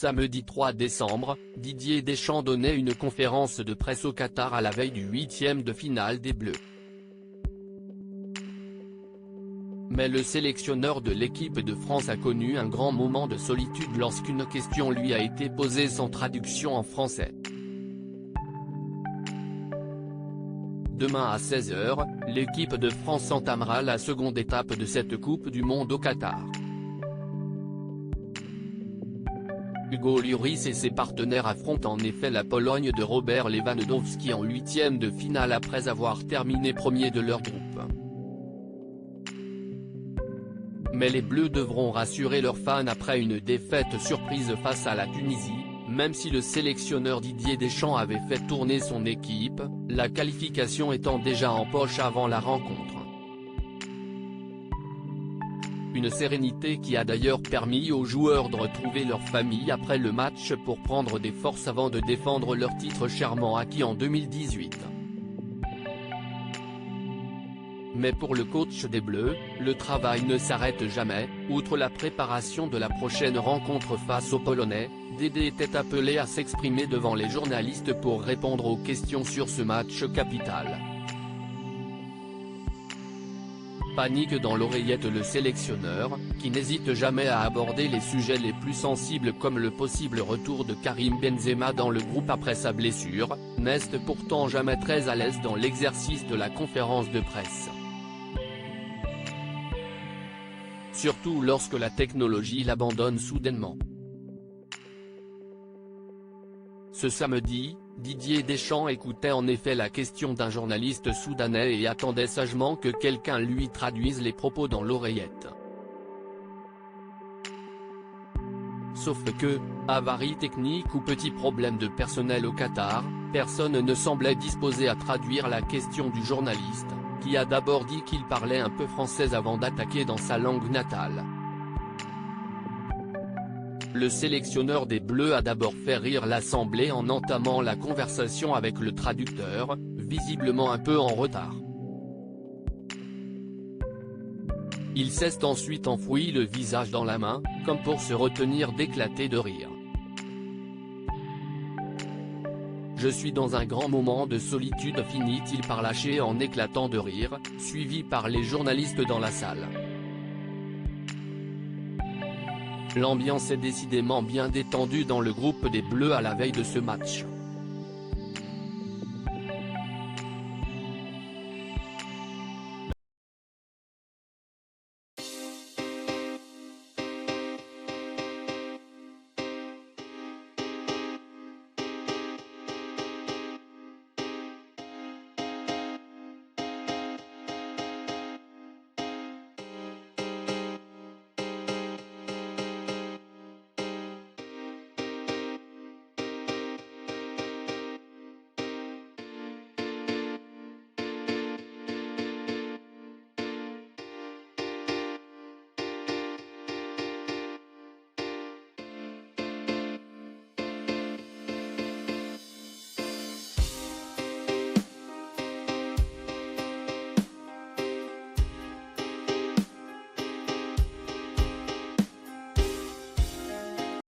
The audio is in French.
Samedi 3 décembre, Didier Deschamps donnait une conférence de presse au Qatar à la veille du 8e de finale des Bleus. Mais le sélectionneur de l'équipe de France a connu un grand moment de solitude lorsqu'une question lui a été posée sans traduction en français. Demain à 16 h, l'équipe de France entamera la seconde étape de cette Coupe du Monde au Qatar. Hugo Lloris et ses partenaires affrontent en effet la Pologne de Robert Lewandowski en 8e de finale après avoir terminé premier de leur groupe. Mais les Bleus devront rassurer leurs fans après une défaite surprise face à la Tunisie, même si le sélectionneur Didier Deschamps avait fait tourner son équipe, la qualification étant déjà en poche avant la rencontre. Une sérénité qui a d'ailleurs permis aux joueurs de retrouver leur famille après le match pour prendre des forces avant de défendre leur titre chèrement acquis en 2018. Mais pour le coach des Bleus, le travail ne s'arrête jamais. Outre la préparation de la prochaine rencontre face aux Polonais, Dédé était appelé à s'exprimer devant les journalistes pour répondre aux questions sur ce match capital. Panique dans l'oreillette le sélectionneur, qui n'hésite jamais à aborder les sujets les plus sensibles comme le possible retour de Karim Benzema dans le groupe après sa blessure, n'est pourtant jamais très à l'aise dans l'exercice de la conférence de presse. Surtout lorsque la technologie l'abandonne soudainement. Ce samedi, Didier Deschamps écoutait en effet la question d'un journaliste soudanais et attendait sagement que quelqu'un lui traduise les propos dans l'oreillette. Sauf que, avarie technique ou petit problème de personnel au Qatar, personne ne semblait disposé à traduire la question du journaliste, qui a d'abord dit qu'il parlait un peu français avant d'attaquer dans sa langue natale. Le sélectionneur des Bleus a d'abord fait rire l'Assemblée en entamant la conversation avec le traducteur, visiblement un peu en retard. Il s'est ensuite enfoui le visage dans la main, comme pour se retenir d'éclater de rire. Je suis dans un grand moment de solitude, finit-il par lâcher en éclatant de rire, suivi par les journalistes dans la salle. L'ambiance est décidément bien détendue dans le groupe des Bleus à la veille de ce match.